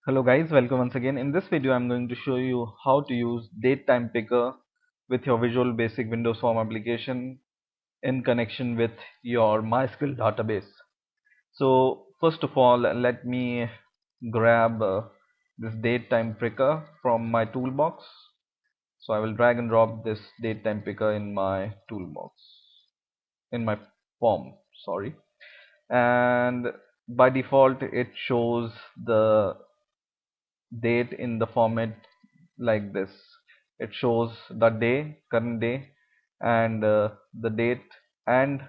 Hello guys, welcome once again. In this video I'm going to show you how to use DateTimePicker with your Visual Basic Windows Form application in connection with your MySQL database. So first of all, let me grab this DateTimePicker from my toolbox. So I will drag and drop this DateTimePicker in my toolbox, in my form, sorry. And by default it shows the date in the format like this. It shows the day, current day, and the date and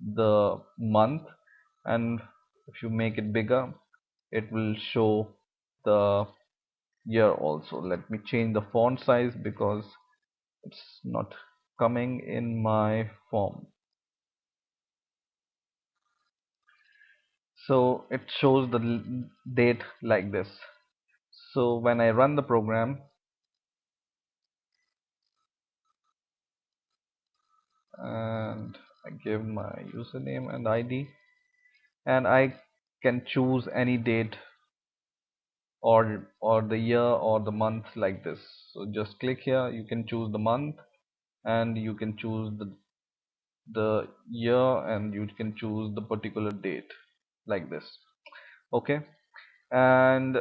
the month. And if you make it bigger, it will show the year also. Let me change the font size because it's not coming in my form. So it shows the date like this. So when I run the program, and I give my username and ID, and I can choose any date or the year or the month like this. So just click here, you can choose the month, and you can choose the year, and you can choose the particular date like this. Okay, and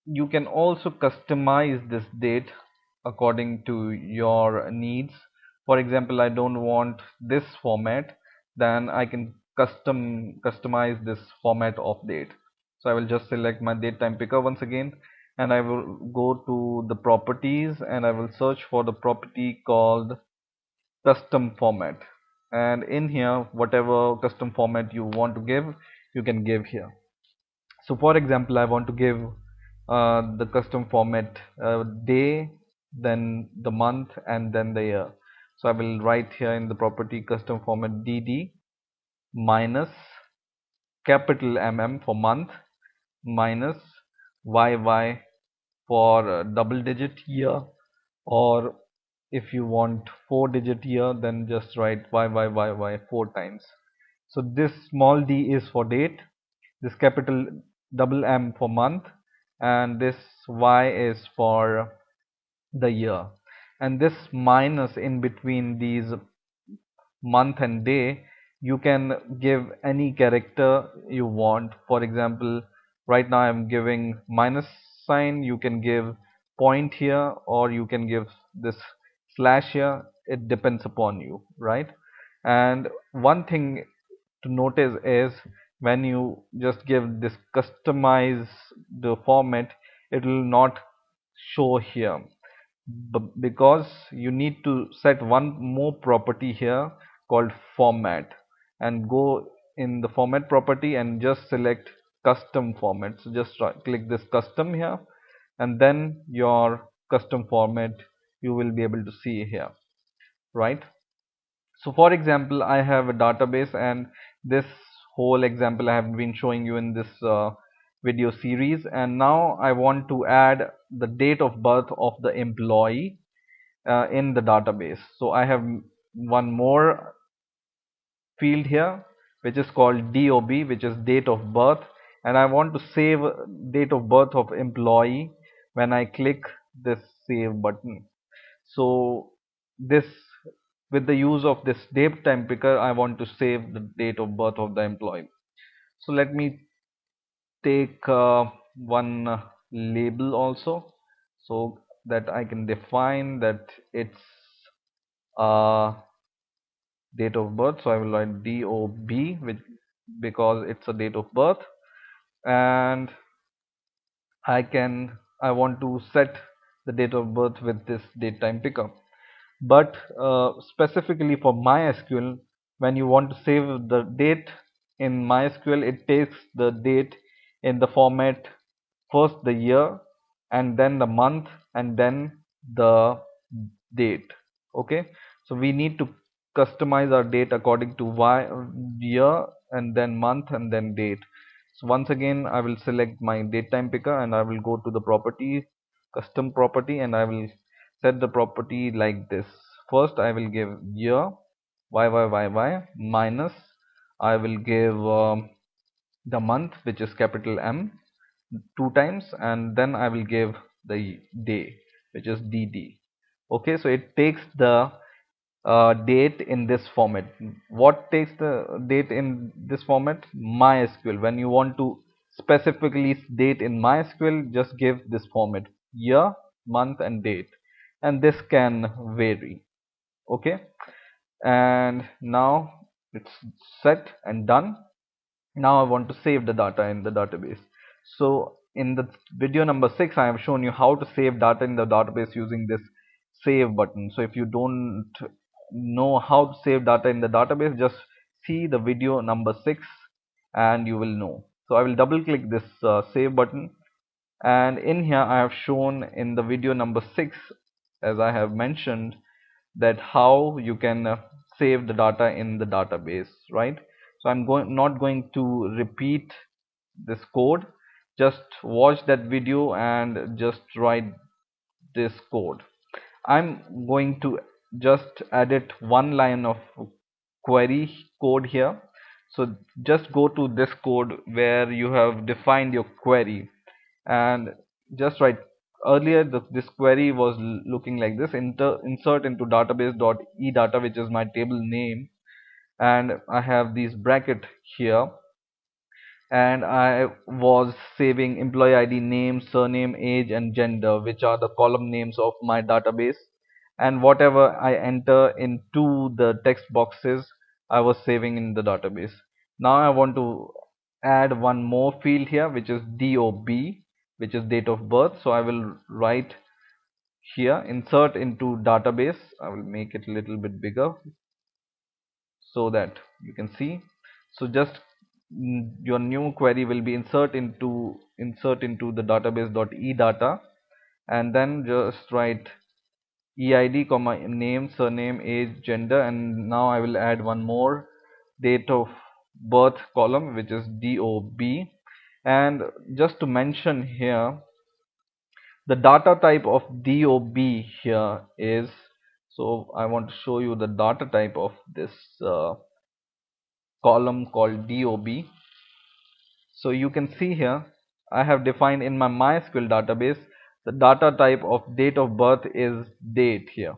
you can also customize this date according to your needs. For example, I don't want this format, then I can customize this format of date. So I will just select my date time picker once again, and I will go to the properties, and I will search for the property called custom format. And in here, whatever custom format you want to give, you can give here. So for example, I want to give the custom format day, then the month, and then the year. So I will write here in the property custom format dd minus capital mm for month, minus yy for double digit year, or if you want 4-digit year, then just write yy 4 times. So this small d is for date, this capital double M for month, and this Y is for the year. And this minus in between these month and day, you can give any character you want. For example, right now I'm giving minus sign, you can give point here, or you can give this slash here. It depends upon you, right? And one thing to notice is, when you just give this customize the format, it will not show here, because you need to set one more property here called format, and go in the format property and just select custom format. So just click this custom here, and then your custom format you will be able to see here, right? So for example, I have a database, and this whole example I have been showing you in this video series, and now I want to add the date of birth of the employee in the database. So I have one more field here which is called DOB, which is date of birth, and I want to save date of birth of employee when I click this save button. So this, with the use of this date time picker, I want to save the date of birth of the employee. So let me take one label also, so that I can define that it's date of birth. So I will write DOB, which, because it's a date of birth, and I want to set the date of birth with this date time picker. But specifically for MySQL, when you want to save the date in MySQL, it takes the date in the format first the year, and then the month, and then the date. Okay, so we need to customize our date according to year, and then month, and then date. So once again, I will select my date time picker, and I will go to the property, custom property, and I will set the property like this. First I will give year yy minus, I will give the month, which is capital M, two times, and then I will give the day, which is dt. Okay, so it takes the date in this format. What takes the date in this format? MySQL. When you want to specifically date in MySQL, just give this format: year, month, and date, and this can vary. Okay, and now it's set and done. Now I want to save the data in the database. So in the video number 6, I have shown you how to save data in the database using this save button. So if you don't know how to save data in the database, just see the video number 6 and you will know. So I will double click this save button, and in here I have shown in the video number 6, as I have mentioned, that how you can save the data in the database, right? So I'm not going to repeat this code. Just watch that video and just write this code. I'm going to just edit one line of query code here. So just go to this code where you have defined your query, and just write. Earlier this query was looking like this: insert into database dot e-data, which is my table name, and I have these bracket here, and I was saving employee ID, name, surname, age, and gender, which are the column names of my database. And whatever I enter into the text boxes, I was saving in the database. Now I want to add one more field here, which is DOB, which is date of birth. So I will write here: insert into database. I will make it a little bit bigger so that you can see. So just your new query will be insert into the database dot e-data, and then just write eid comma name, surname, age, gender, and now I will add one more date of birth column, which is DOB. And just to mention here, the data type of DOB here is, so I want to show you the data type of this column called DOB. So you can see here I have defined in my MySQL database the data type of date of birth is date here.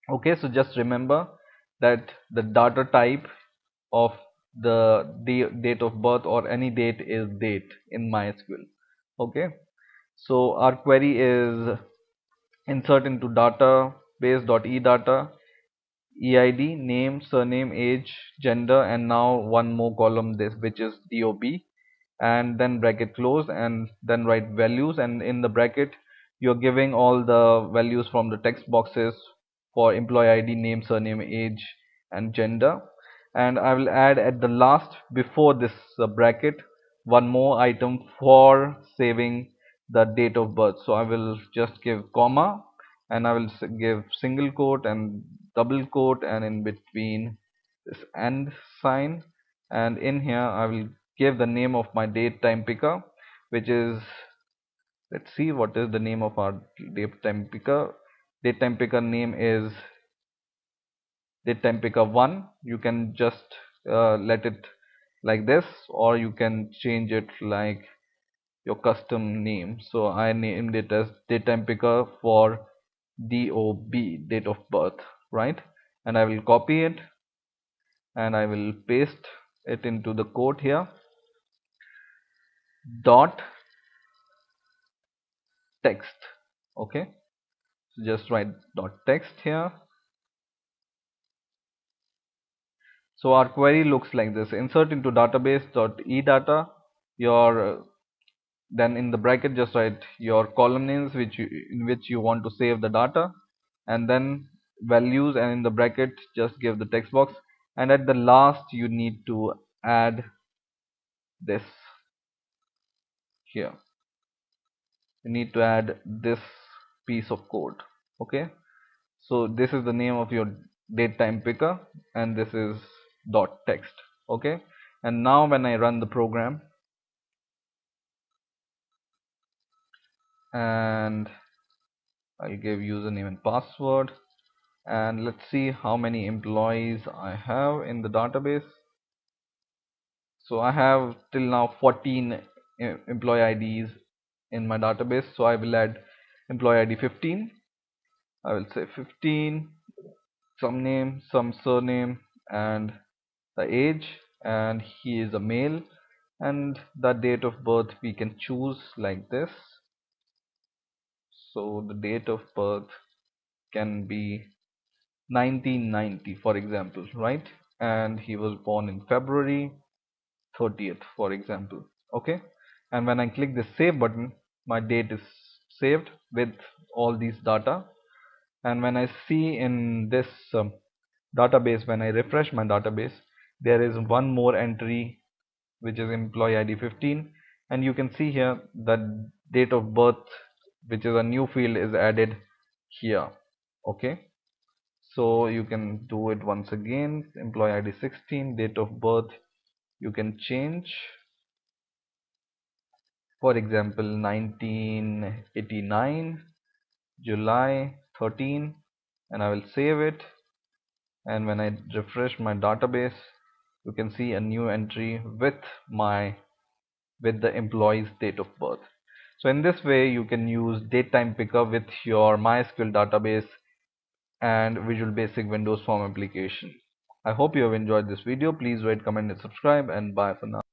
Okay, so just remember that the data type of the date of birth or any date is date in MySQL. Okay, so our query is: insert into database dot e-data, eid, name, surname, age, gender, and now one more column, this, which is DOB, and then bracket close, and then write values, and in the bracket you're giving all the values from the text boxes for employee ID, name, surname, age, and gender. And I will add at the last, before this bracket, one more item for saving the date of birth. So I will just give comma, and I will give single quote and double quote, and in between this and sign, and in here I will give the name of my DateTimePicker, which is, let's see what is the name of our DateTimePicker. DateTimePicker name is DateTimePicker 1. You can just let it like this, or you can change it like your custom name. So I named it as DateTimePicker for DOB, date of birth, right? And I will copy it and I will paste it into the code here. Dot text. Okay, so just write dot text here. So our query looks like this: insert into database dot e-data, your then in the bracket just write your column names in which you want to save the data, and then values, and in the bracket just give the text box, and at the last you need to add this here. You need to add this piece of code. Okay, so this is the name of your DateTimePicker, and this is dot text. Okay, and now when I run the program, and I'll give username and password, and let's see how many employees I have in the database. So I have till now 14 employee IDs in my database. So I will add employee ID 15. I will say 15, some name, some surname, and the age, and he is a male, and the date of birth we can choose like this. So the date of birth can be 1990, for example, right? And he was born in February 30th, for example. Okay, and when I click the save button, my date is saved with all these data. And when I see in this database, when I refresh my database, there is one more entry which is employee ID 15, and you can see here that date of birth, which is a new field, is added here. Okay, so you can do it once again. Employee ID 16, date of birth you can change, for example 1989 July 13, and I will save it. And when I refresh my database, you can see a new entry with the employee's date of birth. So in this way you can use DateTimePicker with your MySQL database and Visual Basic Windows Form application. I hope you have enjoyed this video. Please rate, comment and subscribe, and bye for now.